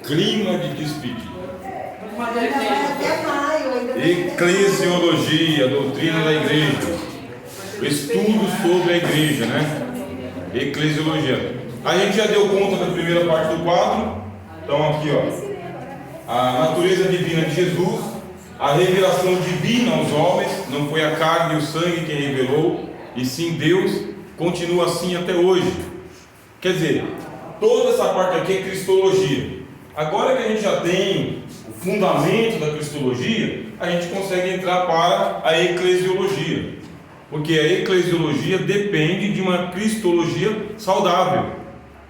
clima de despedida. Eclesiologia, doutrina da igreja. O estudo sobre a igreja, né? Eclesiologia. A gente já deu conta da primeira parte do quadro. Então aqui, ó, a natureza divina de Jesus, a revelação divina aos homens. Não foi a carne e o sangue quem revelou, e sim Deus. Continua assim até hoje. Quer dizer, toda essa parte aqui é cristologia. Agora que a gente já tem o fundamento da cristologia, a gente consegue entrar para a eclesiologia, porque a eclesiologia depende de uma cristologia saudável,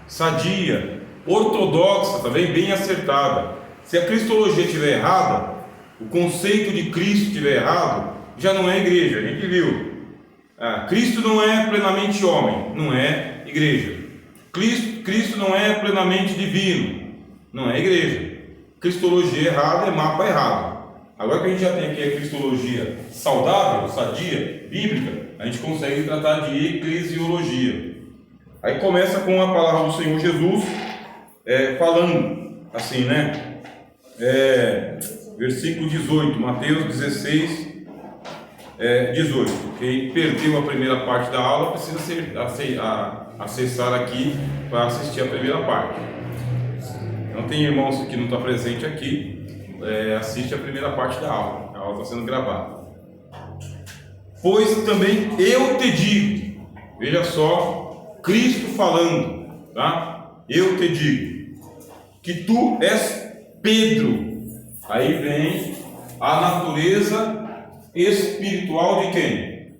sadia, ortodoxa, também bem acertada. Se a cristologia estiver errada, o conceito de Cristo estiver errado, já não é igreja. A gente viu, Cristo não é plenamente homem, não é igreja. Cristo não é plenamente divino, não é igreja. Cristologia errada é mapa errado. Agora que a gente já tem aqui a cristologia saudável, sadia, bíblica, a gente consegue tratar de eclesiologia. Aí começa com a palavra do Senhor Jesus, falando assim, né? Versículo 18, Mateus 16, 18. Quem perdeu a primeira parte da aula precisa acessar aqui para assistir a primeira parte. Não tem irmãos que não está presente aqui, assiste a primeira parte da aula. A aula está sendo gravada. Pois também eu te digo, veja só, Cristo falando, tá? Eu te digo que tu és Pedro. Aí vem a natureza espiritual de quem?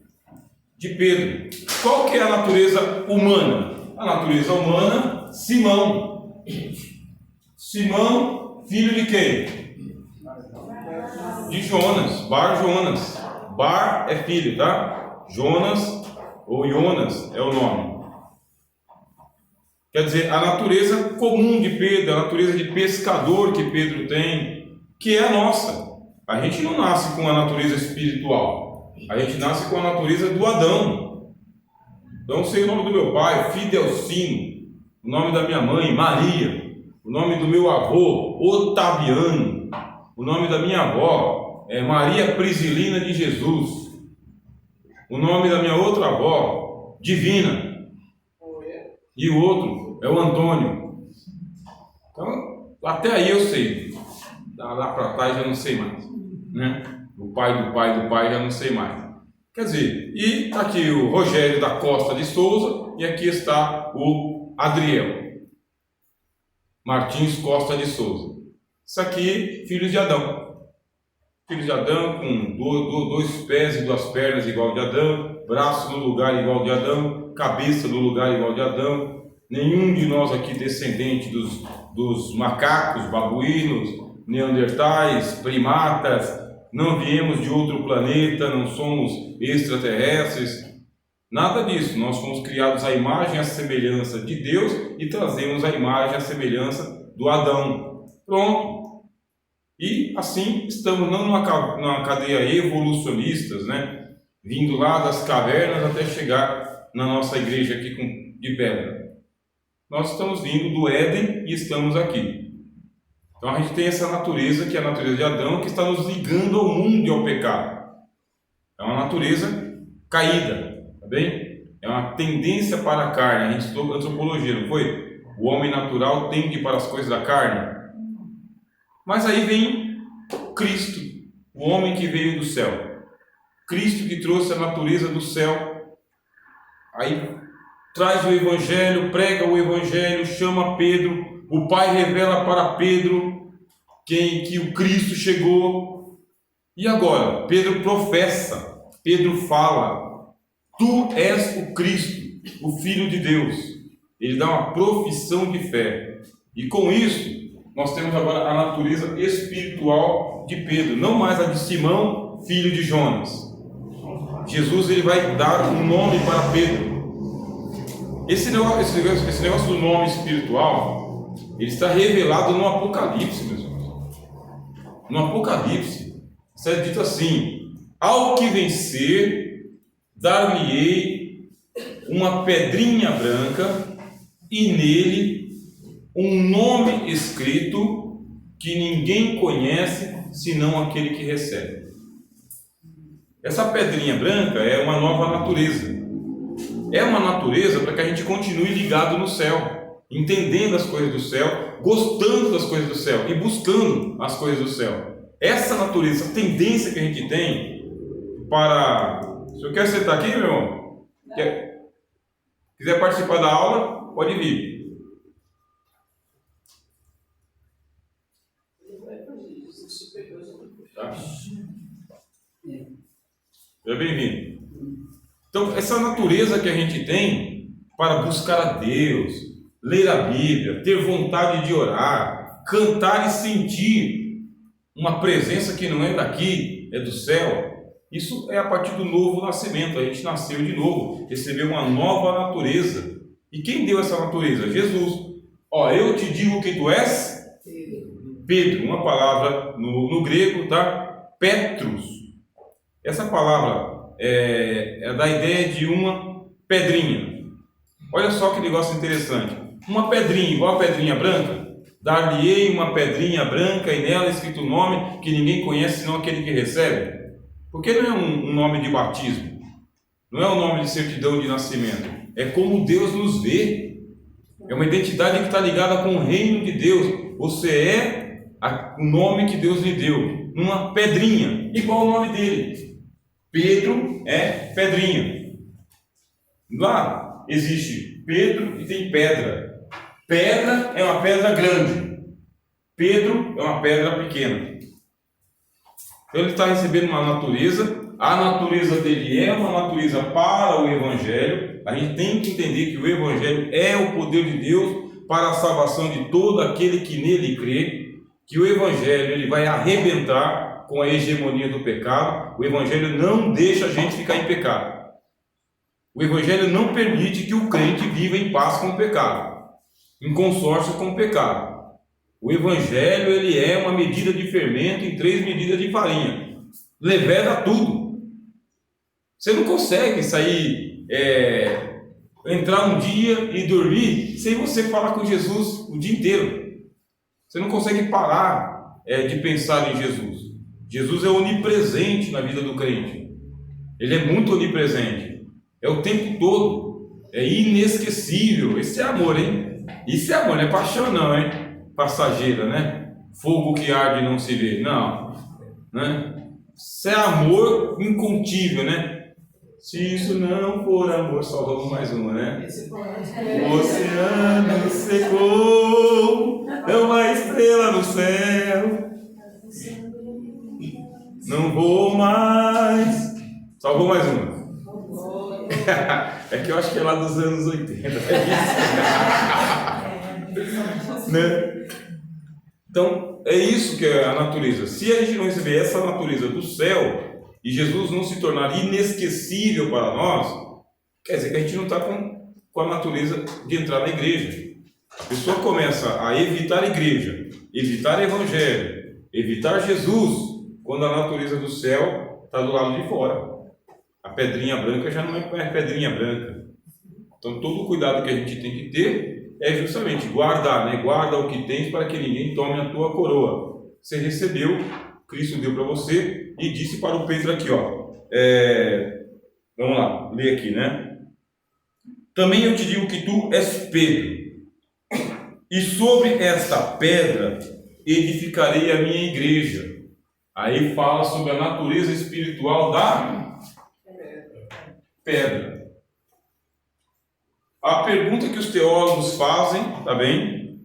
De Pedro. Qual que é a natureza humana? A natureza humana, Simão. Simão, filho de quem? De Jonas, Bar Jonas. Bar é filho, tá? Jonas ou Jonas é o nome. Quer dizer, a natureza comum de Pedro, a natureza de pescador que Pedro tem, que é a nossa. A gente não nasce com a natureza espiritual, a gente nasce com a natureza do Adão. Então sei o nome do meu pai, Fidelcino, o nome da minha mãe, Maria, o nome do meu avô, Otaviano, o nome da minha avó é Maria Prisilina de Jesus, o nome da minha outra avó, Divina, e o outro é o Antônio. Então, até aí eu sei. Lá para trás já não sei mais, né? O pai do pai do pai já não sei mais. Quer dizer, e está aqui o Rogério da Costa de Souza, e aqui está o Adriel Martins Costa de Souza. Isso aqui, filhos de Adão. Filhos de Adão com dois pés e duas pernas igual de Adão, braço no lugar igual de Adão, cabeça no lugar igual de Adão. Nenhum de nós aqui descendente dos macacos, babuínos, neandertais, primatas, não viemos de outro planeta, não somos extraterrestres, nada disso. Nós fomos criados à imagem e à semelhança de Deus e trazemos a imagem e a semelhança do Adão. Pronto. E assim estamos não numa cadeia evolucionista, né? Vindo lá das cavernas até chegar na nossa igreja aqui de pedra. Nós estamos vindo do Éden e estamos aqui. Então a gente tem essa natureza, que é a natureza de Adão, que está nos ligando ao mundo e ao pecado. É uma natureza caída, tá bem? É uma tendência para a carne. A gente estudou antropologia, não foi? O homem natural tende para as coisas da carne. Mas aí vem Cristo, o homem que veio do céu. Cristo que trouxe a natureza do céu. Aí traz o Evangelho, prega o Evangelho, chama Pedro. O Pai revela para Pedro que o Cristo chegou. E agora? Pedro professa, Pedro fala: tu és o Cristo, o Filho de Deus. Ele dá uma profissão de fé. E com isso, nós temos agora a natureza espiritual de Pedro, não mais a de Simão, filho de Jonas. Jesus ele vai dar um nome para Pedro. Esse negócio do nome espiritual, ele está revelado no Apocalipse, meus irmãos. No Apocalipse, está dito assim: ao que vencer, dar-lhe-ei uma pedrinha branca, e nele um nome escrito que ninguém conhece senão aquele que recebe. Essa pedrinha branca é uma nova natureza. É uma natureza para que a gente continue ligado no céu, entendendo as coisas do céu, gostando das coisas do céu e buscando as coisas do céu. Essa natureza, essa tendência que a gente tem para... Se eu quero sentar aqui, meu irmão, quiser participar da aula, pode vir. Tá? Seja bem-vindo. Então, essa natureza que a gente tem para buscar a Deus, ler a Bíblia, ter vontade de orar, cantar e sentir uma presença que não é daqui, é do céu, isso é a partir do novo nascimento. A gente nasceu de novo, recebeu uma nova natureza. E quem deu essa natureza? Jesus. Eu te digo que tu és Pedro, uma palavra no grego, tá? Petros. Essa palavra é da ideia de uma pedrinha. Olha só que negócio interessante. Uma pedrinha, igual a pedrinha branca, dar-lhe-ei uma pedrinha branca e nela escrito o nome que ninguém conhece senão aquele que recebe. Porque não é um nome de batismo, não é um nome de certidão de nascimento, é como Deus nos vê. É uma identidade que está ligada com o reino de Deus. Você é o nome que Deus lhe deu, uma pedrinha, igual o nome dele. Pedro é pedrinha. Lá existe Pedro e tem pedra. Pedra é uma pedra grande, Pedro é uma pedra pequena. Então ele está recebendo uma natureza. A natureza dele é uma natureza para o Evangelho. A gente tem que entender que o Evangelho é o poder de Deus para a salvação de todo aquele que nele crê. Que o Evangelho ele vai arrebentar com a hegemonia do pecado. O Evangelho não deixa a gente ficar em pecado. O Evangelho não permite que o crente viva em paz com o pecado, em consórcio com o pecado. O Evangelho ele é uma medida de fermento em 3 medidas de farinha. Leveda tudo. Você não consegue sair, entrar um dia e dormir sem você falar com Jesus o dia inteiro. Você não consegue parar de pensar em Jesus. Jesus é onipresente na vida do crente. Ele é muito onipresente. É o tempo todo. É inesquecível. Esse é amor, hein? Isso é amor, não é paixão não, hein? Passageira, né? Fogo que arde e não se vê. Não. Né? Isso é amor incontível, né? Se isso não for amor, só vamos mais uma, né? O oceano secou, é uma estrela no céu. Não vou mais. Só vou mais uma. É que eu acho que é lá dos anos 80. Né? Então, é isso que é a natureza. Se a gente não receber essa natureza do céu e Jesus não se tornar inesquecível para nós, quer dizer que a gente não está com a natureza de entrar na igreja. A pessoa começa a evitar a igreja, evitar o evangelho, evitar Jesus, quando a natureza do céu está do lado de fora. A pedrinha branca já não é mais pedrinha branca. Então todo o cuidado que a gente tem que ter é justamente guardar, né? Guarda o que tens para que ninguém tome a tua coroa. Você recebeu, Cristo deu para você e disse para o Pedro aqui, vamos lá, ler aqui, né? Também eu te digo que tu és Pedro, e sobre esta pedra edificarei a minha igreja. Aí fala sobre a natureza espiritual da pedra. A pergunta que os teólogos fazem, tá bem?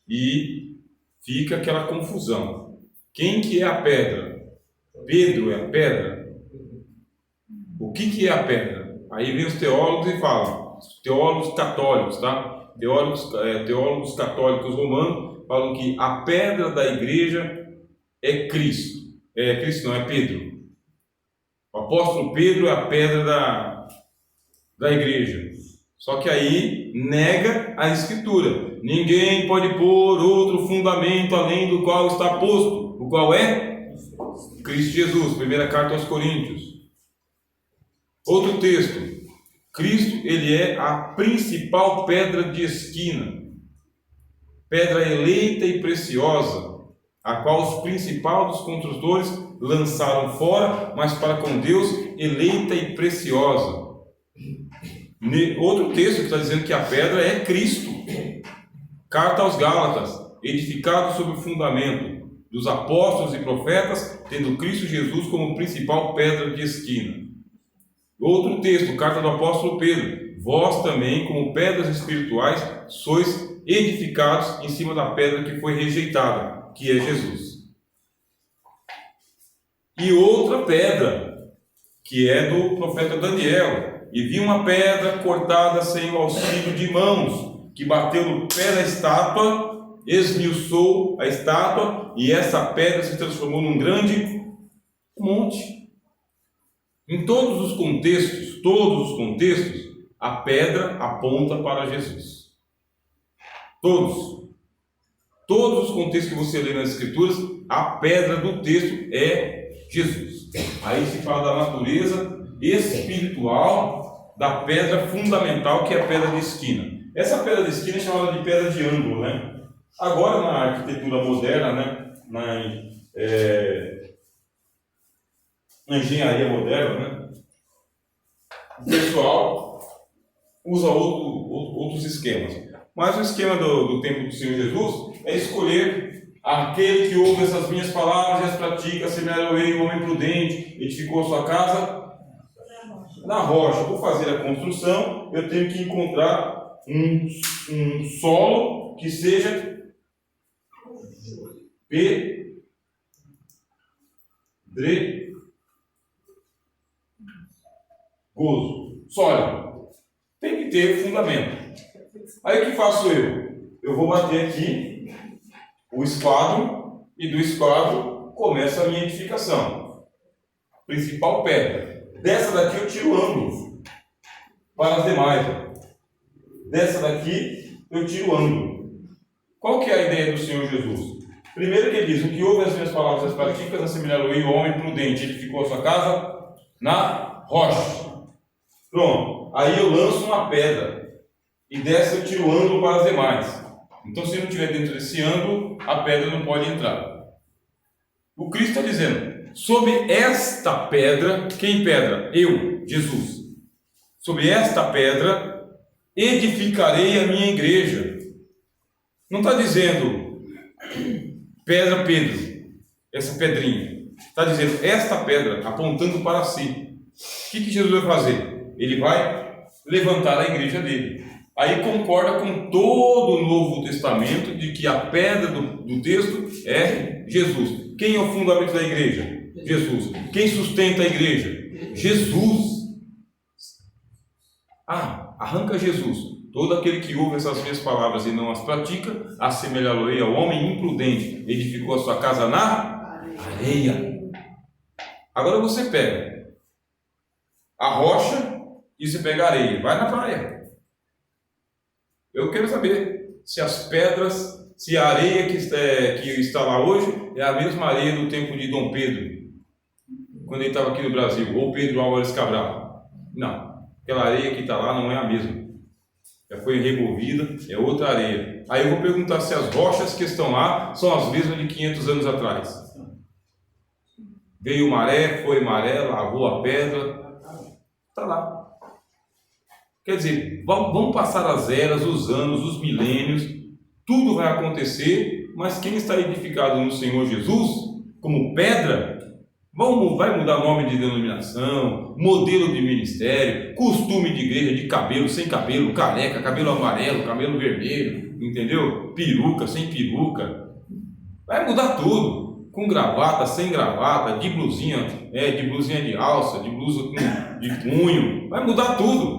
E fica aquela confusão. Quem que é a pedra? Pedro é a pedra? O que é a pedra? Aí vem os teólogos e falam, teólogos católicos, tá? Teólogos católicos romanos falam que a pedra da igreja é Cristo. Cristo não, é Pedro. O apóstolo Pedro é a pedra da igreja. Só que aí nega a Escritura. Ninguém pode pôr outro fundamento além do qual está posto. O qual é? Cristo Jesus. Primeira carta aos Coríntios. Outro texto. Cristo, ele é a principal pedra de esquina. pedra eleita e preciosa, a qual os principais dos construtores lançaram fora, mas para com Deus eleita e preciosa. Outro texto que está dizendo que a pedra é Cristo. Carta aos Gálatas: edificado sobre o fundamento dos apóstolos e profetas, tendo Cristo Jesus como principal pedra de esquina. Outro texto, carta do apóstolo Pedro: vós também, como pedras espirituais, sois edificados em cima da pedra que foi rejeitada, que é Jesus. E outra pedra, que é do profeta Daniel: e vi uma pedra cortada sem o auxílio de mãos, que bateu no pé da estátua, esmiuçou a estátua, e essa pedra se transformou num grande monte. Em todos os contextos, a pedra aponta para Jesus. Todos os contextos que você lê nas Escrituras, a pedra do texto é Jesus. Aí se fala da natureza espiritual da pedra fundamental, que é a pedra de esquina. Essa pedra de esquina é chamada de pedra de ângulo, né? Agora, na arquitetura moderna, né? Na engenharia moderna, né? O pessoal usa outros esquemas. Mas o esquema do tempo do Senhor Jesus é escolher aquele que ouve essas minhas palavras e as pratica, semear-ei o homem prudente, edificou a sua casa na rocha. Vou fazer a construção, eu tenho que encontrar um solo que seja pedregoso, sólido. Tem que ter fundamento. Aí o que faço eu? Eu vou bater aqui o esquadro, e do esquadro começa a minha edificação. Principal pedra. Dessa daqui eu tiro o ângulo para as demais. Dessa daqui eu tiro o ângulo. Qual que é a ideia do Senhor Jesus? Primeiro que ele diz: o que ouve as minhas palavras e as praticas, assemelhar-o-ei o homem prudente, edificou a sua casa na rocha. Pronto. Aí eu lanço uma pedra, e dessa eu tiro o ângulo para as demais. Então, se não estiver dentro desse ângulo, a pedra não pode entrar. O Cristo está dizendo: sobre esta pedra, quem pedra? Eu, Jesus. Sobre esta pedra edificarei a minha igreja. Não está dizendo pedra Pedro, essa pedrinha. Está dizendo esta pedra, apontando para si. O que Jesus vai fazer? Ele vai levantar a igreja dele. Aí concorda com todo o Novo Testamento de que a pedra do texto é Jesus. Quem é o fundamento da igreja? Jesus. Quem sustenta a igreja? Jesus. Arranca Jesus. Todo aquele que ouve essas minhas palavras e não as pratica, assemelhá-lo-ei ao homem imprudente, edificou a sua casa na areia. Agora você pega a rocha e você pega a areia. Vai na praia. Eu quero saber se as pedras, se a areia que está lá hoje é a mesma areia do tempo de Dom Pedro, quando ele estava aqui no Brasil, ou Pedro Álvares Cabral. Não, aquela areia que está lá não é a mesma. Já foi removida, é outra areia. Aí eu vou perguntar se as rochas que estão lá são as mesmas de 500 anos atrás. Veio maré, foi maré, lavou a pedra, está lá. Quer dizer, vão passar as eras, os anos, os milênios, tudo vai acontecer, mas quem está edificado no Senhor Jesus, como pedra, vai mudar nome de denominação, modelo de ministério, costume de igreja, de cabelo, sem cabelo, careca, cabelo amarelo, cabelo vermelho, entendeu? Peruca, sem peruca, vai mudar tudo, com gravata, sem gravata, de blusinha de alça, de blusa de punho, vai mudar tudo.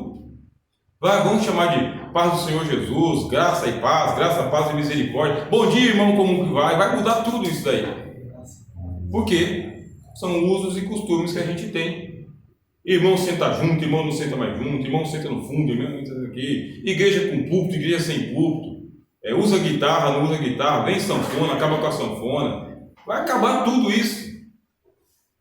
Vamos chamar de paz do Senhor Jesus, graça e paz, graça, paz e misericórdia. Bom dia, irmão, como que vai? Vai mudar tudo isso daí. Por quê? São usos e costumes que a gente tem. Irmão senta junto, irmão não senta mais junto, irmão senta no fundo, irmão não senta aqui. Igreja com púlpito, igreja sem púlpito. Usa guitarra, não usa guitarra, vem sanfona, acaba com a sanfona. Vai acabar tudo isso.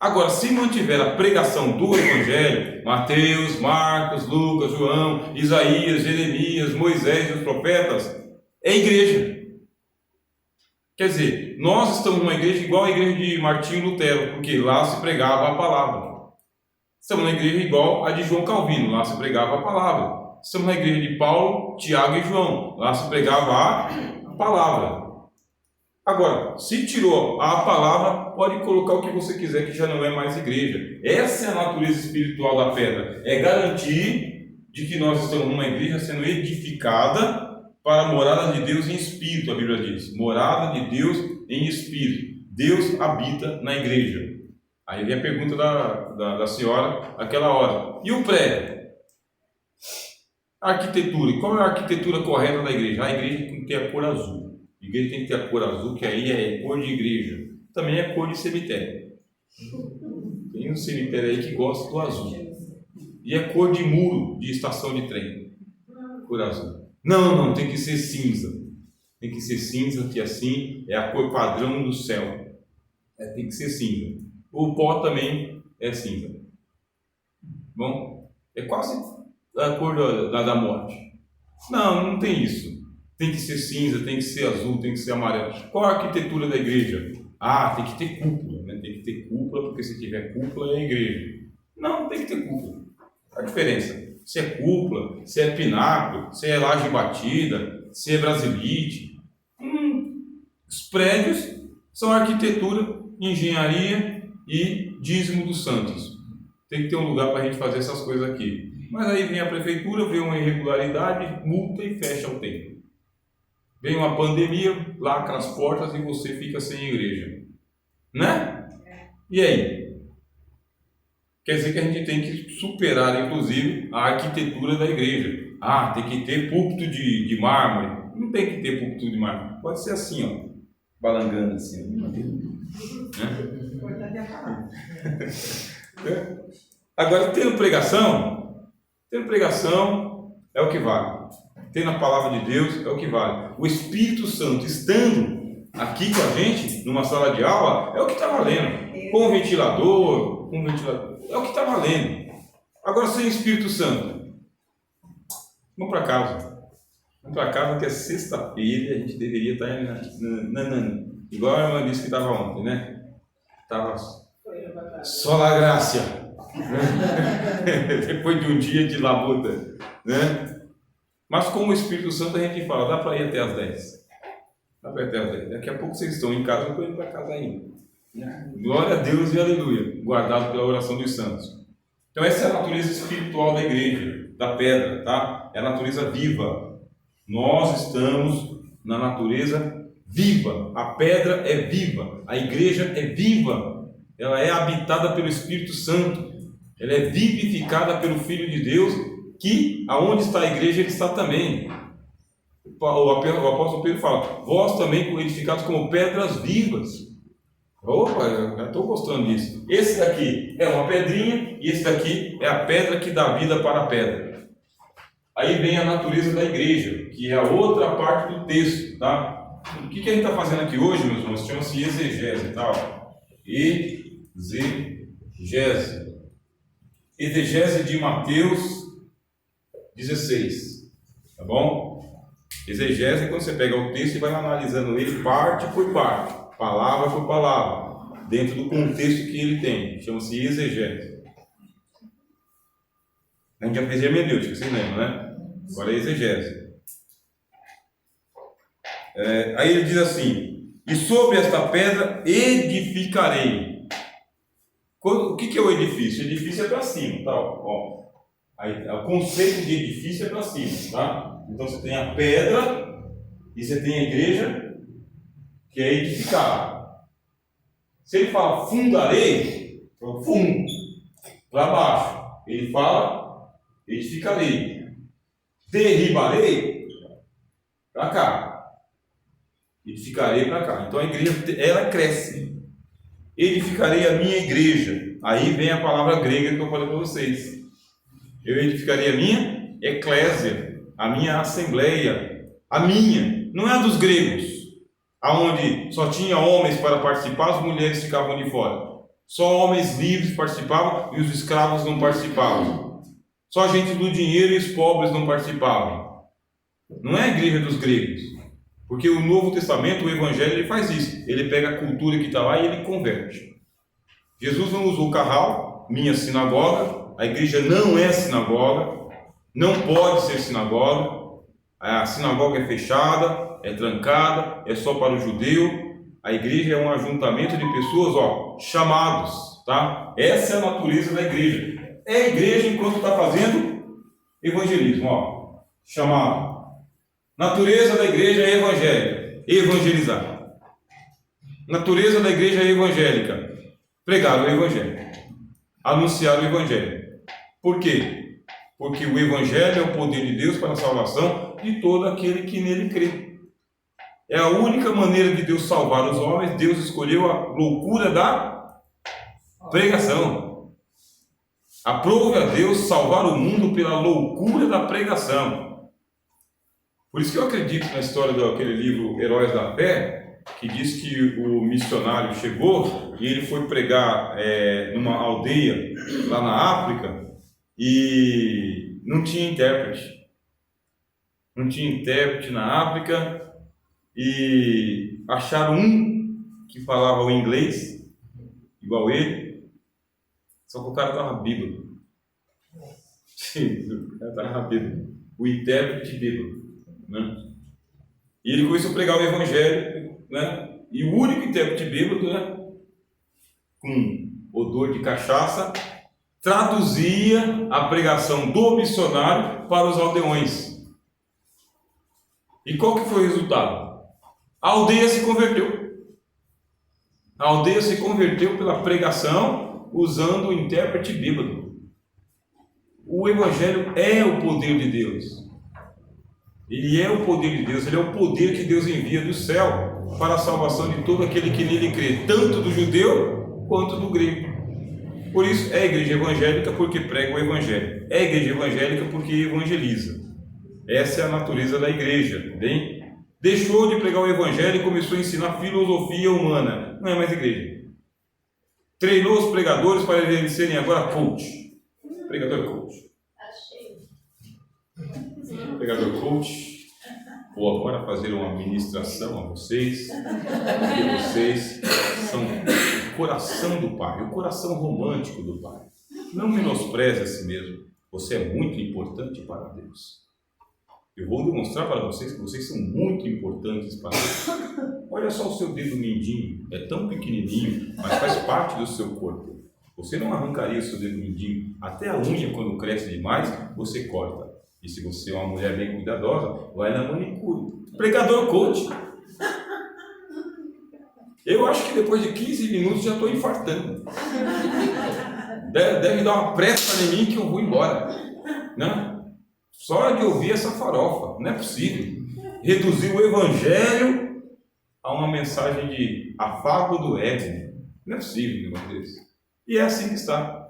Agora, se mantiver a pregação do Evangelho, Mateus, Marcos, Lucas, João, Isaías, Jeremias, Moisés e os profetas, é igreja. Quer dizer, nós estamos numa igreja igual a igreja de Martinho Lutero, porque lá se pregava a palavra. Estamos na igreja igual a de João Calvino, lá se pregava a palavra. Estamos na igreja de Paulo, Tiago e João, lá se pregava a palavra. Agora, se tirou a palavra, pode colocar o que você quiser, que já não é mais igreja. Essa é a natureza espiritual da pedra. É garantir de que nós estamos numa igreja sendo edificada para a morada de Deus em espírito, a Bíblia diz. Morada de Deus em espírito. Deus habita na igreja. Aí vem a pergunta da senhora naquela hora. E o prédio? A arquitetura. Qual é a arquitetura correta da igreja? A igreja tem que ter a cor azul. A igreja tem que ter a cor azul, que aí é cor de igreja. Também é cor de cemitério. Tem um cemitério aí que gosta do azul. E é cor de muro de estação de trem. Cor azul. Não, tem que ser cinza. Tem que ser cinza, que assim é a cor padrão do céu. Tem que ser cinza. O pó também é cinza. Bom, é quase a cor da morte. Não tem isso. Tem que ser cinza, tem que ser azul, tem que ser amarelo. Qual a arquitetura da igreja? Tem que ter cúpula, né? Tem que ter cúpula, porque se tiver cúpula é a igreja. Não tem que ter cúpula. A diferença, se é cúpula, se é pináculo, se é laje batida, se é brasilite. Os prédios são arquitetura, engenharia e dízimo dos santos. Tem que ter um lugar para a gente fazer essas coisas aqui. Mas aí vem a prefeitura, vê uma irregularidade, multa e fecha o templo. Vem uma pandemia, lacra as portas e você fica sem igreja. Né? E aí? Quer dizer que a gente tem que superar, inclusive, a arquitetura da igreja. Tem que ter púlpito de mármore. Não tem que ter púlpito de mármore. Pode ser assim, ó, balangando assim. Agora, tendo pregação é o que vale. Tendo a palavra de Deus é o que vale. O Espírito Santo estando aqui com a gente, numa sala de aula, é o que está valendo. Com o ventilador, é o que está valendo. Agora, sem o Espírito Santo, vamos para casa. Vamos para casa, que é sexta-feira, a gente deveria estar igual a irmã disse que estava ontem, né? Estava só na graça. Depois de um dia de labuta, né? Mas com o Espírito Santo a gente fala, dá para ir até as 10. Daqui a pouco vocês estão em casa, eu estou indo para casa ainda. Glória a Deus e aleluia, guardado pela oração dos santos. Então essa é a natureza espiritual da igreja, da pedra, tá? É a natureza viva. Nós estamos na natureza viva. A pedra é viva, a igreja é viva. Ela é habitada pelo Espírito Santo. Ela é vivificada pelo Filho de Deus, que aonde está a igreja, ele está também. O apóstolo Pedro fala, vós também edificados como pedras vivas. Opa, eu já estou gostando disso. Esse daqui é uma pedrinha e esse daqui é a pedra que dá vida para a pedra. Aí vem a natureza da igreja, que é a outra parte do texto, tá? O que a gente está fazendo aqui hoje, meus irmãos? Chama-se exegese, tá? Exegese. Exegese de Mateus 16, tá bom? Exegese é quando você pega o texto e vai analisando ele parte por parte, palavra por palavra, dentro do contexto que ele tem. Chama-se exegese. A gente já fez hermenêutica, vocês lembram, né? Agora é exegese. Aí ele diz assim, e sobre esta pedra edificarei. O que é o edifício? O edifício é para cima, tá? Ó. Aí, o conceito de edifício é para cima, tá? Então você tem a pedra e você tem a igreja que é edificada. Se ele fala fundarei, fundo, para baixo. Ele fala edificarei. Derribarei, para cá. Edificarei para cá. Então a igreja, ela cresce. Edificarei a minha igreja. Aí vem a palavra grega que eu falei para vocês. Eu edificarei a minha eclésia, a minha assembleia, a minha, não é a dos gregos, aonde só tinha homens para participar, as mulheres ficavam de fora. Só homens livres participavam e os escravos não participavam. Só a gente do dinheiro e os pobres não participavam. Não é a igreja dos gregos. Porque o Novo Testamento, o Evangelho, ele faz isso. Ele pega a cultura que está lá e ele converte. Jesus não usou o carral, minha sinagoga. A igreja não é sinagoga, não pode ser sinagoga. A sinagoga é fechada, é trancada, é só para o judeu. A igreja é um ajuntamento de pessoas, chamados, tá? Essa é a natureza da igreja. É a igreja enquanto está fazendo evangelismo, chamado. Natureza da igreja é evangélica, evangelizar. Natureza da igreja é evangélica, pregar o evangelho, anunciar o evangelho. Por quê? Porque o evangelho é o poder de Deus para a salvação de todo aquele que nele crê. É a única maneira de Deus salvar os homens. Deus escolheu a loucura da pregação. Aprove a Deus salvar o mundo pela loucura da pregação. Por isso que eu acredito na história daquele livro Heróis da Fé, que diz que o missionário chegou e ele foi pregar numa aldeia lá na África e não tinha intérprete. Não tinha intérprete na África. E acharam um que falava o inglês, igual ele, só que o cara estava bêbado. O cara estava bêbado. O intérprete bêbado, né? E ele começou a pregar o evangelho, né? E o único intérprete bêbado, né? Com odor de cachaça, traduzia a pregação do missionário para os aldeões. E qual que foi o resultado? A aldeia se converteu. A aldeia se converteu pela pregação usando o intérprete bêbado. O evangelho é o poder de Deus. Ele é o poder de Deus. Ele é o poder que Deus envia do céu para a salvação de todo aquele que nele crê, tanto do judeu quanto do grego. Por isso é a igreja evangélica, porque prega o evangelho. É a igreja evangélica porque evangeliza. Essa é a natureza da igreja, bem? Deixou de pregar o evangelho e começou a ensinar filosofia humana. Não é mais igreja. Treinou os pregadores para eles serem agora coach. Pregador coach. Pregador coach. Vou agora fazer uma ministração a vocês, porque vocês são o coração do Pai, o coração romântico do Pai. Não menospreze a si mesmo. Você é muito importante para Deus. Eu vou demonstrar para vocês que vocês são muito importantes para Deus. Olha só o seu dedo mindinho, é tão pequenininho, mas faz parte do seu corpo. Você não arrancaria o seu dedo mindinho, até a unha quando cresce demais, você corta. E se você é uma mulher bem cuidadosa, vai na manicure. Pregador coach. Eu acho que depois de 15 minutos já estou infartando. Deve dar uma pressa em mim que eu vou embora, né? Só de ouvir essa farofa, não é possível. Reduzir o evangelho a uma mensagem de afago do ego. Não é possível um negócio desse. E é assim que está.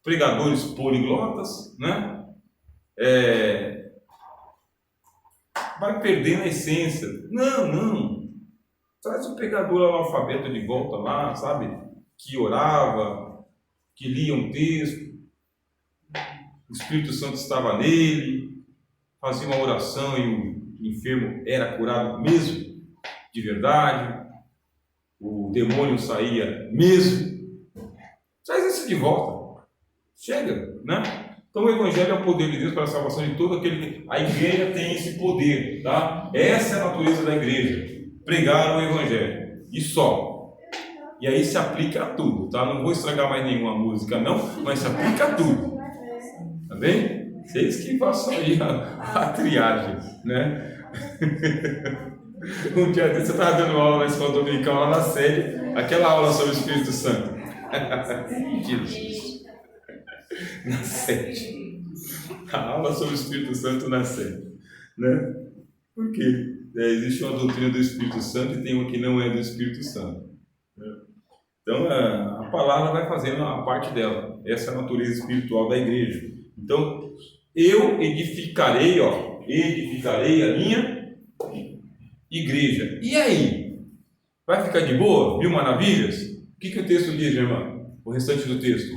Pregadores poliglotas, né? Vai perdendo a essência. Não. Traz o pregador analfabeto de volta lá, sabe? Que orava, que lia um texto. O Espírito Santo estava nele, fazia uma oração e o enfermo era curado mesmo, de verdade, o demônio saía mesmo. Traz isso de volta, chega, né? Então o evangelho é o poder de Deus para a salvação de todo aquele que... A igreja tem esse poder, tá? Essa é a natureza da igreja, pregar o evangelho, e só. E aí se aplica a tudo, tá? Não vou estragar mais nenhuma música não, mas se aplica a tudo. Tá bem? Vocês que façam aí a triagem, né? Um dia desse eu estava dando aula na escola dominical lá na sede, aquela aula sobre o Espírito Santo. Na sede. A aula sobre o Espírito Santo na sede, né? Por quê? Existe uma doutrina do Espírito Santo e tem uma que não é do Espírito Santo, né? Então a palavra vai fazendo a parte dela. Essa é a natureza espiritual da igreja. Então, eu edificarei a minha igreja. E aí? Vai ficar de boa? 1000 maravilhas? O que o texto diz, minha irmã? O restante do texto.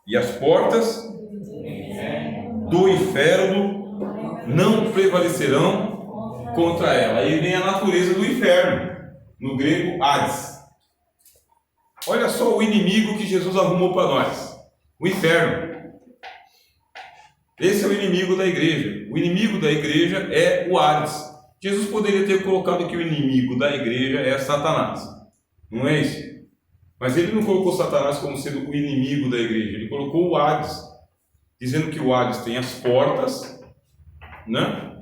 E as portas do inferno não prevalecerão contra ela. Aí vem a natureza do inferno, no grego Hades. Olha só o inimigo que Jesus arrumou para nós: o inferno. Esse é o inimigo da igreja. O inimigo da igreja é o Hades. Jesus poderia ter colocado que o inimigo da igreja é Satanás, não é isso? Mas ele não colocou Satanás como sendo o inimigo da igreja. Ele colocou o Hades, dizendo que o Hades tem as portas, né?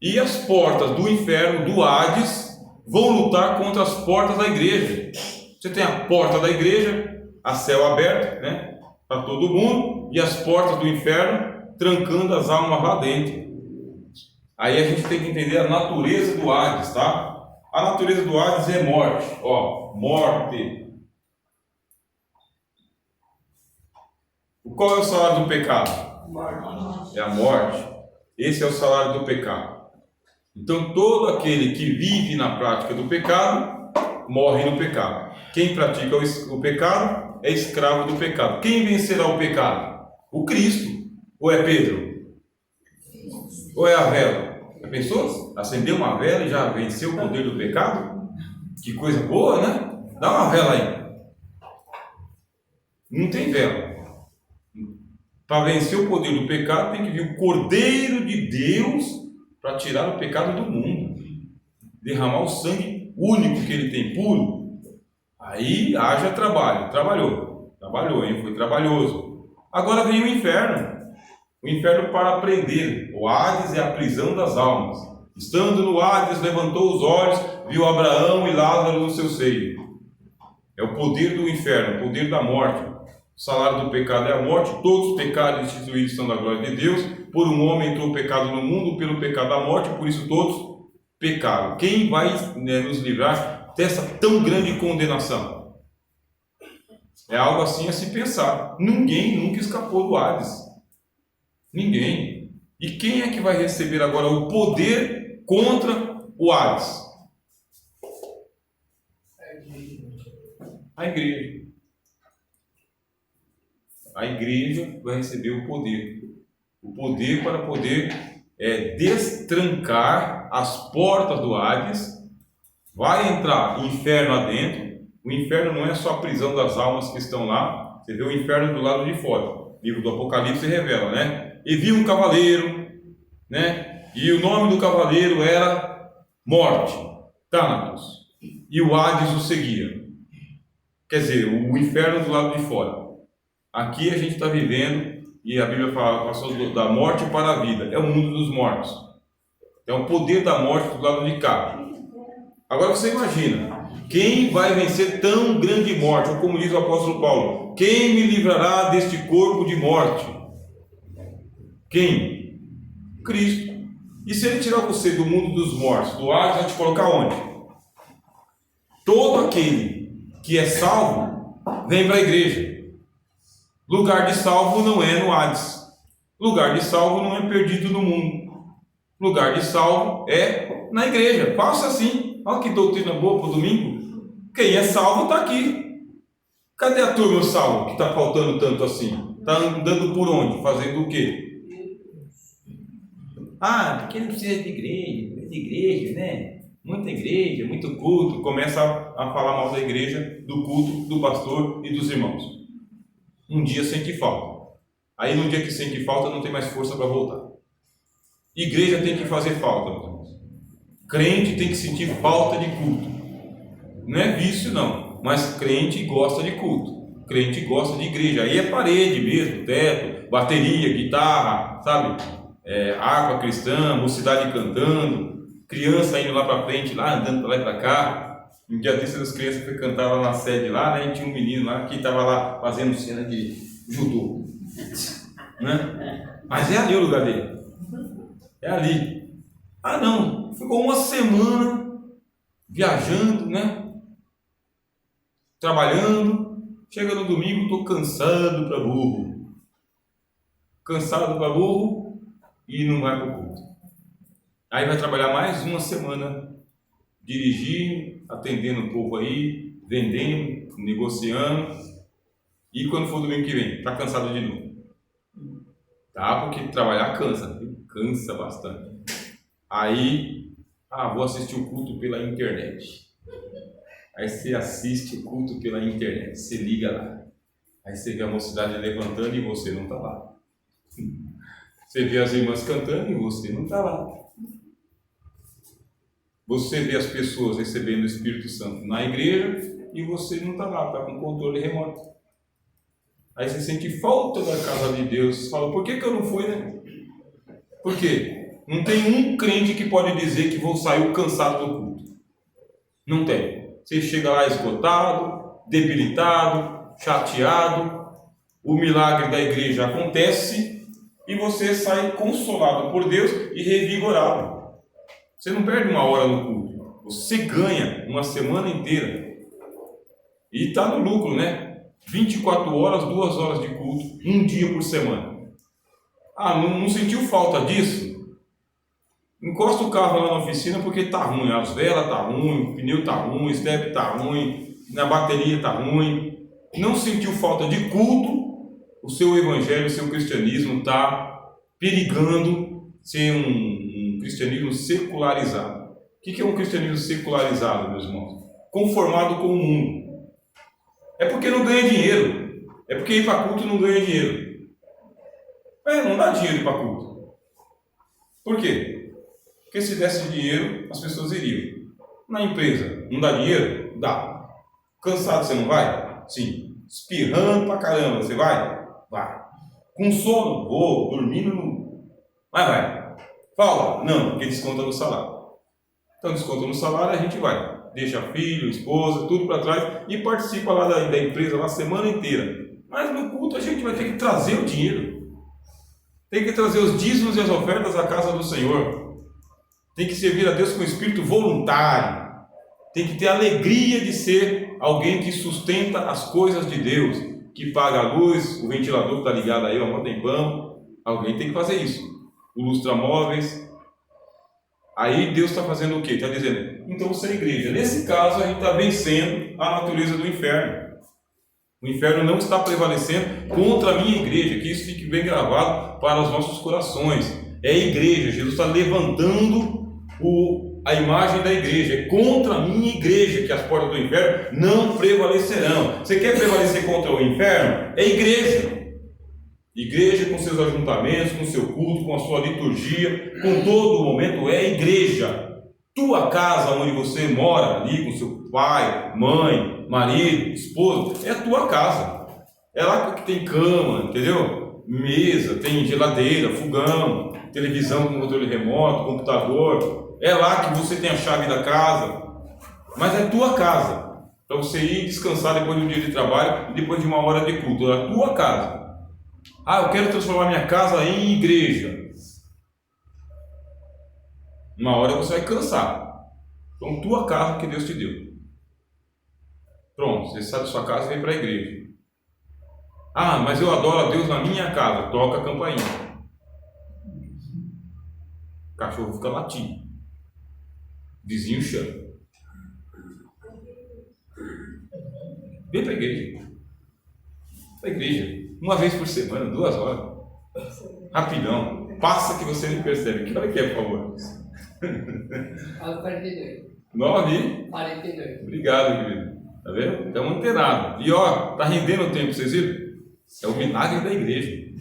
E as portas do inferno, do Hades, vão lutar contra as portas da igreja. Você tem a porta da igreja, a céu aberto, né, para todo mundo, e as portas do inferno trancando as almas lá dentro. Aí a gente tem que entender a natureza do Hades, tá? A natureza do Hades é morte, ó, morte. Qual é o salário do pecado? Morte. É a morte. Esse é o salário do pecado. Então todo aquele que vive na prática do pecado morre no pecado. Quem pratica o pecado é escravo do pecado. Quem vencerá o pecado? O Cristo. Ou é Pedro? Ou é a vela? Já pensou? Acendeu uma vela e já venceu o poder do pecado? Que coisa boa, né? Dá uma vela aí. Não tem vela. Para vencer o poder do pecado tem que vir o Cordeiro de Deus para tirar o pecado do mundo, derramar o sangue único que ele tem, puro. Aí haja trabalho. Trabalhou, hein? Foi trabalhoso. Agora vem o inferno para prender. O Hades é a prisão das almas. Estando no Hades, levantou os olhos, viu Abraão e Lázaro no seu seio. É o poder do inferno, o poder da morte. O salário do pecado é a morte. Todos os pecados instituídos são da glória de Deus. Por um homem entrou o pecado no mundo, pelo pecado a morte, por isso todos pecaram. Quem vai, nos livrar dessa tão grande condenação? É algo assim a se pensar. Ninguém nunca escapou do Hades. Ninguém. E quem é que vai receber agora o poder contra o Hades? A igreja. A igreja vai receber o poder. O poder para poder destrancar as portas do Hades. Vai entrar inferno adentro. O inferno não é só a prisão das almas que estão lá. Você vê o inferno do lado de fora. O livro do Apocalipse revela, né? E viu um cavaleiro, né? E o nome do cavaleiro era Morte, Thanatos. E o Hades o seguia. Quer dizer, o inferno do lado de fora. Aqui a gente está vivendo, e a Bíblia fala, passou da morte para a vida. É o mundo dos mortos. É o poder da morte do lado de cá. Agora você imagina, quem vai vencer tão grande morte? Ou como diz o apóstolo Paulo, quem me livrará deste corpo de morte? Quem? Cristo. E se ele tirar você do mundo dos mortos, do Hades, vai te colocar onde? Todo aquele que é salvo, vem para a igreja. Lugar de salvo não é no Hades. Lugar de salvo não é perdido no mundo. Lugar de salvo é na igreja. Faça assim. Olha que doutrina boa para o domingo. Quem é salvo está aqui. Cadê a turma salva que está faltando tanto assim? Está andando por onde? Fazendo o quê? Ah, porque não precisa de igreja, né? Muita igreja, muito culto. Começa a falar mal da igreja, do culto, do pastor e dos irmãos. Um dia sente falta. Aí no dia que sente falta não tem mais força para voltar. Igreja tem que fazer falta, meus irmãos. Crente tem que sentir falta de culto. Não é vício não, mas crente gosta de culto. Crente gosta de igreja. Aí é parede mesmo, teto, bateria, guitarra, sabe? Harpa cristã, mocidade cantando, criança indo lá para frente, lá andando para lá e para cá. Um dia desses as crianças foi cantar lá na sede lá, né? E tinha um menino lá que estava lá fazendo cena de judô, né? Mas é ali o lugar dele. É ali. Ah não, ficou uma semana viajando, né? Trabalhando. Chega no domingo, estou cansado para burro. Cansado para burro e não vai para o culto. Aí vai trabalhar mais uma semana, dirigindo, atendendo o povo aí, vendendo, negociando. E quando for domingo que vem, está cansado de novo. Tá, porque trabalhar cansa, cansa bastante. Aí Ah, vou assistir o culto pela internet. Aí você assiste o culto pela internet, você liga lá. Aí você vê a mocidade levantando e você não está lá. Você vê as irmãs cantando e você não está lá. Você vê as pessoas recebendo o Espírito Santo na igreja e você não está lá, está com controle remoto. Aí você sente falta da casa de Deus. Fala, por que eu não fui, né? Por quê? Não tem um crente que pode dizer que saiu cansado do culto. Não tem. Você chega lá esgotado, debilitado, chateado. O milagre da igreja acontece e você sai consolado por Deus e revigorado. Você não perde uma hora no culto. Você ganha uma semana inteira. E está no lucro, né? 24 horas, 2 horas de culto, um dia por semana. Ah, não sentiu falta disso? Encosta o carro lá na oficina porque está ruim. As velas tá ruim, o pneu tá ruim, o step tá ruim, a bateria tá ruim. Não sentiu falta de culto? O seu evangelho, o seu cristianismo está perigando ser um cristianismo secularizado. O que é um cristianismo secularizado, meus irmãos? Conformado com o mundo. É porque não ganha dinheiro. É porque ir para culto não ganha dinheiro. Não dá dinheiro ir para culto. Por quê? Porque se desse dinheiro, as pessoas iriam. Na empresa, não dá dinheiro? Dá. Cansado você não vai? Sim. Espirrando pra caramba, você vai? Vai. Com sono? Vou. Dormindo? Não. Mas vai. Falta? Não, porque desconta no salário. Então desconta no salário, a gente vai. Deixa filho, esposa, tudo para trás e participa lá da empresa lá a semana inteira. Mas no culto a gente vai ter que trazer o dinheiro. Tem que trazer os dízimos e as ofertas à casa do Senhor. Tem que servir a Deus com espírito voluntário. Tem que ter alegria de ser alguém que sustenta as coisas de Deus, que paga a luz, o ventilador está ligado aí há um tempão. Alguém tem que fazer isso. O lustramóveis. Aí Deus está fazendo o quê? Está dizendo, então você é a igreja. Nesse caso a gente está vencendo a natureza do inferno. O inferno não está prevalecendo contra a minha igreja. Que isso fique bem gravado para os nossos corações. É a igreja. Jesus está levantando a imagem da igreja. É contra a minha igreja que as portas do inferno não prevalecerão. Você quer prevalecer contra o inferno? É igreja. Igreja com seus ajuntamentos, com seu culto, com a sua liturgia, com todo o momento é igreja. Tua casa onde você mora ali com seu pai, mãe, marido, esposa, é a tua casa. É lá que tem cama, entendeu? Mesa, tem geladeira, fogão, televisão com controle remoto, computador. É lá que você tem a chave da casa. Mas é tua casa. Para você ir descansar depois de um dia de trabalho e depois de 1 hora de culto. É a tua casa. Ah, eu quero transformar minha casa em igreja. 1 hora você vai cansar. Então, tua casa que Deus te deu. Pronto, você sai da sua casa e vem para a igreja. Ah, mas eu adoro a Deus na minha casa. Toca a campainha. O cachorro fica latindo. Vizinho chama. Vem para a igreja. Para a igreja. 1 vez por semana, 2 horas. Rapidão. Passa que você nem percebe. Que hora que é, por favor? 9h42. 9h42. Obrigado, querido. Tá vendo? Estamos antenados. E ó, tá rendendo o tempo, vocês viram? É o milagre da igreja.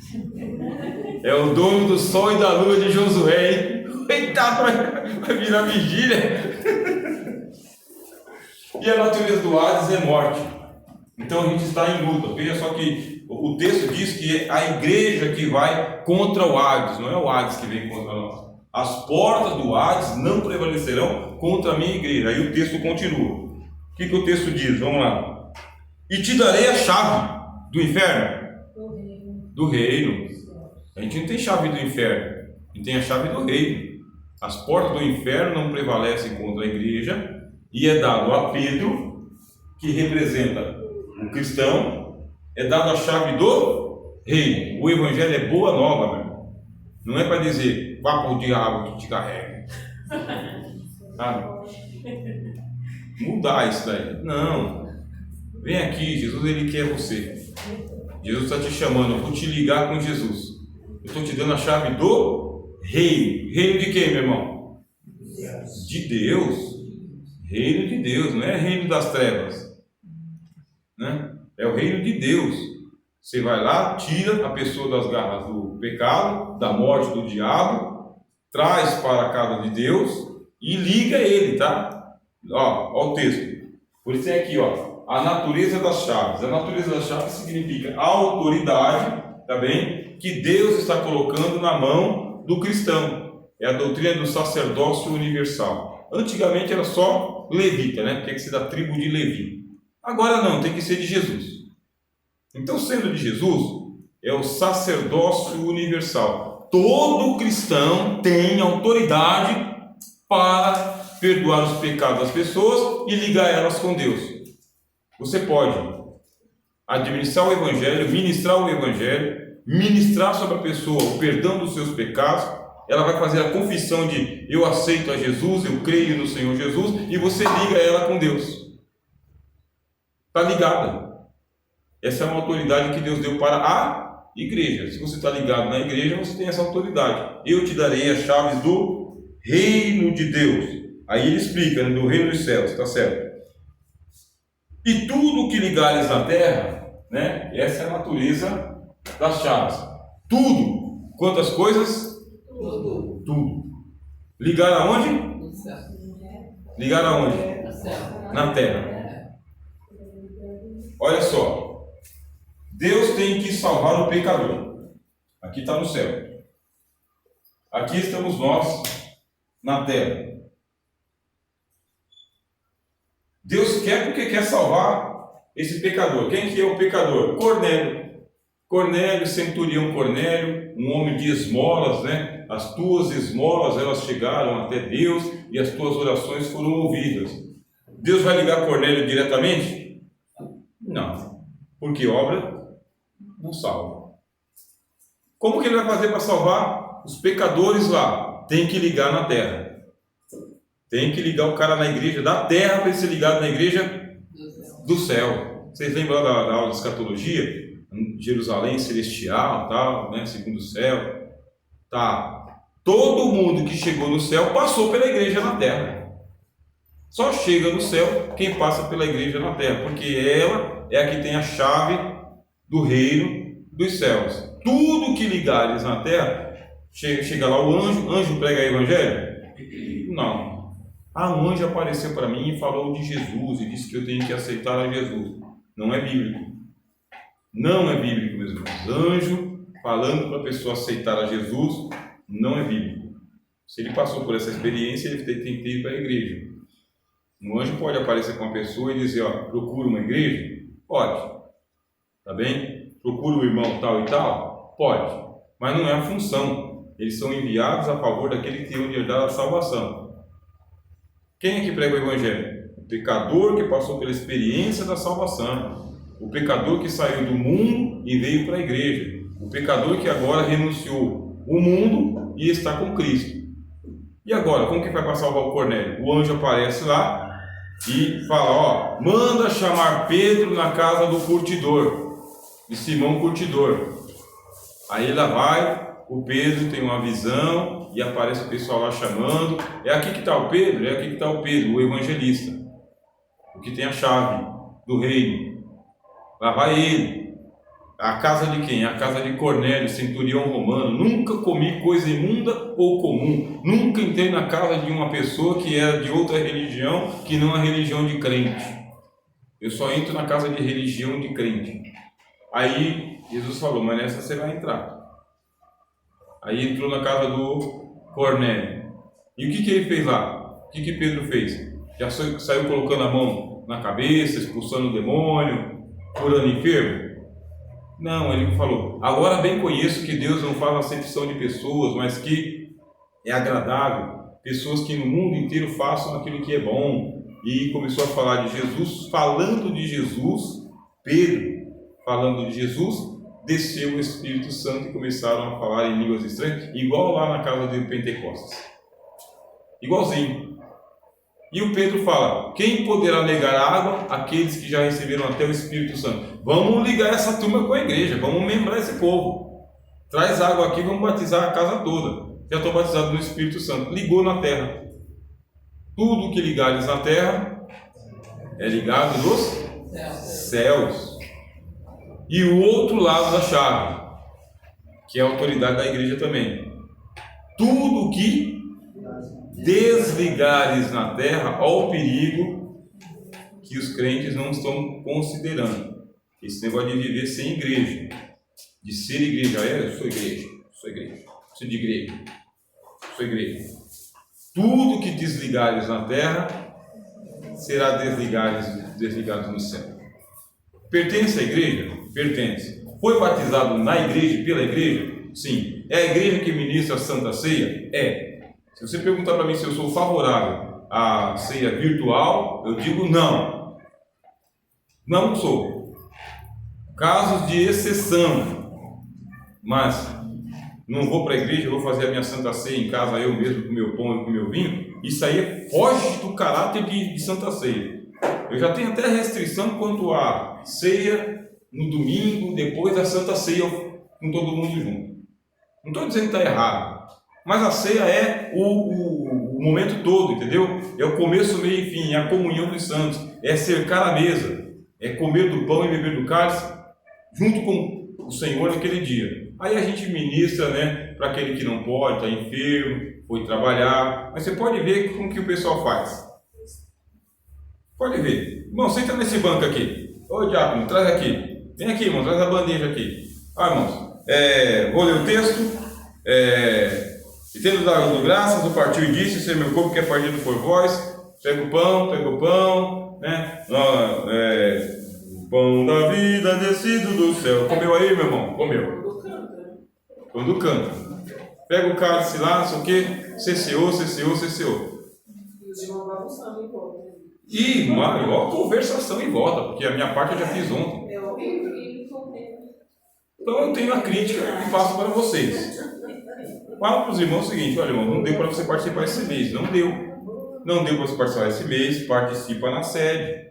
É o dono do sol e da lua de Josué, hein? Coitado, vai virar vigília. E a natureza do Hades é morte. Então a gente está em luta. Veja só que o texto diz que é a igreja que vai contra o Hades, não é o Hades que vem contra nós. As portas do Hades não prevalecerão contra a minha igreja. Aí o texto continua. O que o texto diz? Vamos lá. E te darei a chave do inferno. Do reino. A gente não tem chave do inferno. A gente tem a chave do reino. As portas do inferno não prevalecem contra a igreja. E é dado a Pedro, que representa o cristão, é dado a chave do reino. O evangelho é boa nova, meu irmão. Não é para dizer, vá para o diabo que te carrega. Sabe? Mudar isso daí. Não. Vem aqui, Jesus, ele quer você. Jesus está te chamando, eu vou te ligar com Jesus. Eu estou te dando a chave do reino. Reino de quem, meu irmão? de Deus. Reino de Deus, não é reino das trevas, né? É o reino de Deus. Você vai lá, tira a pessoa das garras do pecado, da morte do diabo, traz para a casa de Deus e liga ele, tá? Ó o texto. Por isso é aqui, ó, a natureza das chaves. A natureza das chaves significa a autoridade, tá bem? Que Deus está colocando na mão do cristão. É a doutrina do sacerdócio universal. Antigamente era só levita, né? Tinha que ser da tribo de Levi. Agora não, tem que ser de Jesus. Então, sendo de Jesus, é o sacerdócio universal. Todo cristão tem autoridade para perdoar os pecados das pessoas e ligar elas com Deus. Você pode administrar o Evangelho, ministrar sobre a pessoa o perdão dos seus pecados. Ela vai fazer a confissão de eu aceito a Jesus, eu creio no Senhor Jesus, e você liga ela com Deus. Está ligada. Essa é uma autoridade que Deus deu para a igreja. Se você está ligado na igreja, você tem essa autoridade. Eu te darei as chaves do reino de Deus. Aí ele explica, né, do reino dos céus, está certo? E tudo que ligares na terra, né, essa é a natureza das chaves. Tudo. Quantas coisas? Tudo. Ligar aonde? No céu. Ligar aonde? No céu. Na terra. Olha só. Deus tem que salvar o pecador. Aqui está no céu. Aqui estamos nós na terra. Deus quer porque quer salvar esse pecador. Quem que é o pecador? Cornélio. Cornélio, centurião Cornélio, um homem de esmolas, né? As tuas esmolas, elas chegaram até Deus e as tuas orações foram ouvidas. Deus vai ligar Cornélio diretamente? Não. Porque obra não salva. Como que ele vai fazer para salvar os pecadores lá? Tem que ligar na terra. Tem que ligar o cara na igreja da terra para ele ser ligado na igreja do céu. Vocês lembram lá da aula de escatologia? Jerusalém celestial, tal, né? Segundo o céu. Tá. Todo mundo que chegou no céu passou pela igreja na terra. Só chega no céu quem passa pela igreja na terra, porque ela é a que tem a chave do reino dos céus. Tudo que ligares na terra, chega lá o anjo prega o evangelho? Não. Um anjo apareceu para mim e falou de Jesus e disse que eu tenho que aceitar a Jesus. Não é bíblico. Não é bíblico, meus irmãos. Anjo falando para a pessoa aceitar a Jesus não é bíblico. Se ele passou por essa experiência, ele tem que ir para a igreja. Um anjo pode aparecer com uma pessoa e dizer, procura uma igreja? Pode. Tá bem? Procura o irmão tal e tal? Pode. Mas não é a função. Eles são enviados a favor daquele que tem onde herdar a salvação. Quem é que prega o evangelho? O pecador que passou pela experiência da salvação. O pecador que saiu do mundo e veio para a igreja. O pecador que agora renunciou o mundo e está com Cristo. E agora, como que vai para salvar o Cornélio? O anjo aparece lá e fala, manda chamar Pedro na casa do curtidor, de Simão Curtidor. Aí lá vai, o Pedro tem uma visão e aparece o pessoal lá chamando. É aqui que está o Pedro? É aqui que está o Pedro, o evangelista, o que tem a chave do reino. Lá vai ele. A casa de quem? A casa de Cornélio, centurião romano. Nunca comi coisa imunda ou comum. Nunca entrei na casa de uma pessoa que era de outra religião, que não a religião de crente. Eu só entro na casa de religião de crente. Aí Jesus falou, mas nessa você vai entrar. Aí entrou na casa do Cornélio. E o que ele fez lá? O que Pedro fez? Já saiu colocando a mão na cabeça, expulsando o demônio, curando enfermo? Não, ele falou, agora bem conheço que Deus não faz acepção de pessoas, mas que é agradável, pessoas que no mundo inteiro façam aquilo que é bom. E começou a falar de Jesus. Falando de Jesus, Pedro, falando de Jesus, desceu o Espírito Santo e começaram a falar em línguas estranhas, igual lá na casa de Pentecostes. Igualzinho. E o Pedro fala, quem poderá negar a água? Aqueles que já receberam até o Espírito Santo. Vamos ligar essa turma com a igreja, vamos membrar esse povo. Traz água aqui, vamos batizar a casa toda. Já estou batizado no Espírito Santo. Ligou na terra. Tudo que ligares na terra é ligado nos céus. E o outro lado da chave, que é a autoridade da igreja também. Tudo que desligares na terra, ao perigo que os crentes não estão considerando. Esse negócio de viver sem igreja, de ser igreja. Eu sou igreja, sou de igreja, sou igreja. Tudo que desligares na terra será desligado no céu. Pertence à igreja? Pertence. Foi batizado na igreja, pela igreja? Sim. É a igreja que ministra a Santa Ceia? É. Se você perguntar para mim se eu sou favorável à ceia virtual, eu digo não. Não sou. Casos de exceção. Mas não vou para a igreja, eu vou fazer a minha Santa Ceia em casa, eu mesmo, com o meu pão e com o meu vinho. Isso aí foge do caráter de Santa Ceia. Eu já tenho até restrição quanto à ceia no domingo, depois da Santa Ceia com todo mundo junto. Não estou dizendo que está errado, mas a ceia é o momento todo, entendeu? É o começo, meio e fim, é a comunhão dos santos, é cercar a mesa, é comer do pão e beber do cálice junto com o Senhor naquele dia. Aí a gente ministra, né, para aquele que não pode, está enfermo, foi trabalhar, mas você pode ver como que o pessoal faz. Pode ver. Irmão, senta nesse banco aqui. Ô diácono, traz aqui. Vem aqui, irmão, traz a bandeja aqui. Irmãos, vou ler o texto. E tendo dado graças, o partiu e disse: esse é meu corpo que é partido por vós. Pega o pão, né? O pão da vida descido do céu. Comeu aí, meu irmão? Comeu. Quando canta. Pega o cálice lá, não sei o que. Cesseou. E maior conversação em volta, porque a minha parte eu já fiz ontem. Então eu tenho a crítica e passo para vocês. Falo para os irmãos o seguinte: olha, irmão, não deu para você participar esse mês. Não deu para você participar esse mês. Participa na sede.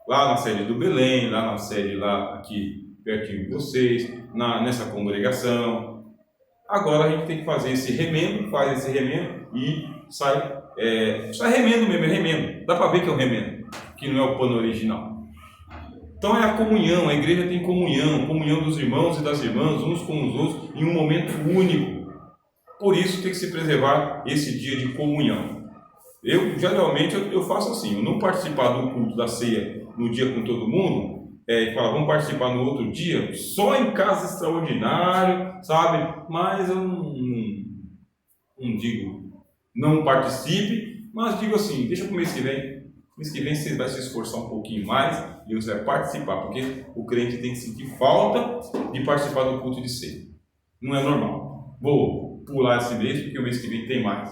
Lá na sede do Belém, lá na sede lá aqui pertinho de vocês, nessa congregação. Agora a gente tem que fazer esse remendo, faz esse remendo e sai remendo mesmo, é remendo. Dá para ver que é um remendo, que não é o pano original. Então é a comunhão, a igreja tem comunhão dos irmãos e das irmãs, uns com os outros, em um momento único. Por isso tem que se preservar esse dia de comunhão. Eu, geralmente, eu faço assim, eu não participar do culto da ceia no dia com todo mundo, e falar, vamos participar no outro dia, só em caso extraordinário, sabe? Mas eu não digo, não participe, mas digo assim, deixa para o mês que vem. Mês que vem você vai se esforçar um pouquinho mais e você vai participar, porque o crente tem que sentir falta de participar do culto de ceia. Não é normal. Vou pular esse mês, porque o mês que vem tem mais.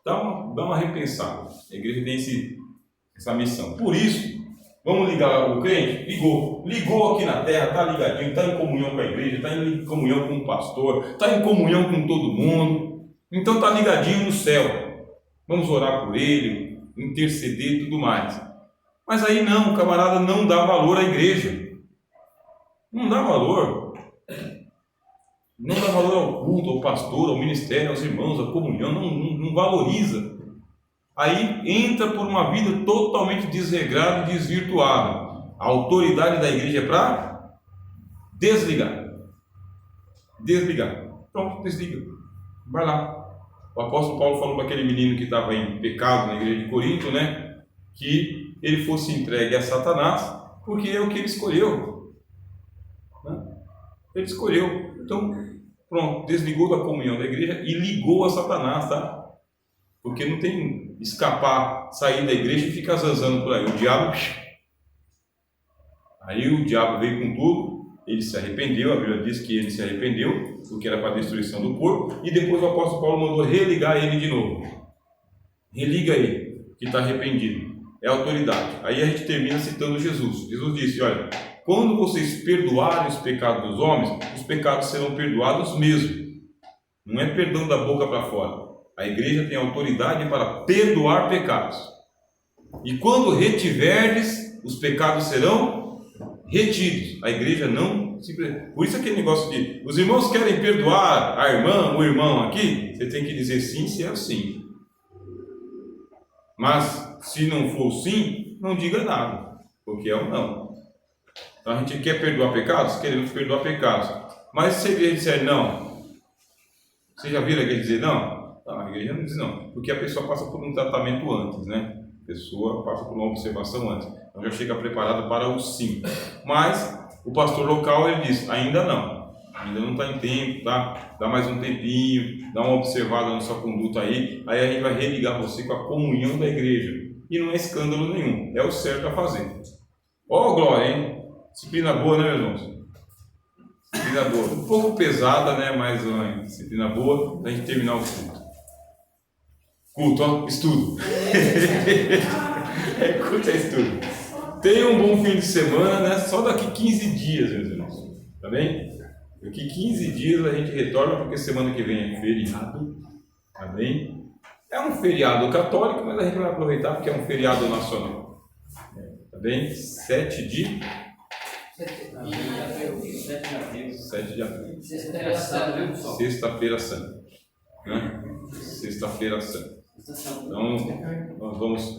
Dá uma repensada. A igreja tem essa missão. Por isso, vamos ligar o crente? Ligou aqui na terra, está ligadinho, está em comunhão com a igreja, está em comunhão com o pastor, está em comunhão com todo mundo. Então está ligadinho no céu. Vamos orar por ele, interceder e tudo mais. Mas aí não, o camarada não dá valor à igreja. Não dá valor. Não dá valor ao culto, ao pastor, ao ministério, aos irmãos, à comunhão, não valoriza. Aí entra por uma vida totalmente desregrada e desvirtuada. A autoridade da igreja é para desligar. Pronto, desliga. Vai lá. O apóstolo Paulo falou para aquele menino que estava em pecado na igreja de Corinto, né? Que ele fosse entregue a Satanás, porque é o que ele escolheu. Né? Ele escolheu. Então, pronto, desligou da comunhão da igreja e ligou a Satanás, tá? Porque não tem escapar, sair da igreja e ficar zanzando por aí. O diabo... Aí o diabo veio com tudo, ele se arrependeu, a Bíblia diz que ele se arrependeu, porque era para a destruição do corpo, e depois o apóstolo Paulo mandou religar ele de novo. Religa ele, que está arrependido. É a autoridade. Aí a gente termina citando Jesus. Jesus disse, olha, quando vocês perdoarem os pecados dos homens, os pecados serão perdoados mesmo. Não é perdão da boca para fora. A igreja tem autoridade para perdoar pecados. E quando retiverdes, os pecados serão retidos. A igreja não se... Por isso aquele negócio de... Os irmãos querem perdoar a irmã, o irmão aqui? Você tem que dizer sim, se é assim. Mas se não for sim, não diga nada, porque é um não. Então a gente quer perdoar pecados? Queremos perdoar pecados. Mas se a igreja disser não, vocês já viram a igreja dizer não? Não, a igreja não diz não, porque a pessoa passa por um tratamento antes, né? A pessoa passa por uma observação antes, então já chega preparada para o sim. Mas o pastor local ele diz, ainda não está em tempo, tá? Dá mais um tempinho, dá uma observada na sua conduta aí a gente vai religar você com a comunhão da igreja. E não é escândalo nenhum, é o certo a fazer. Ó, glória, hein? Disciplina boa, né, meus irmãos? Disciplina boa. Um pouco pesada, né? Mas uma disciplina boa para a gente terminar o culto. Culto, ó, estudo. Culto é estudo. Tenha um bom fim de semana, né? Só daqui 15 dias, meus irmãos. Tá bem? Daqui 15 dias a gente retorna, porque semana que vem é feriado. Tá bem? É um feriado católico, mas a gente vai aproveitar porque é um feriado nacional. Tá bem? 7 de abril. Sexta-feira Santa. Né? Sexta-feira Santa. Então, nós vamos.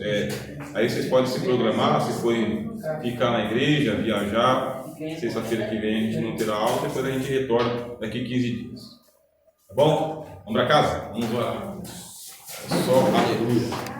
Aí vocês podem se programar, vocês podem ficar na igreja, viajar. Sexta-feira que vem a gente não terá aula, depois a gente retorna daqui 15 dias. Tá bom? Vamos para casa? Vamos orar. Só aleluia.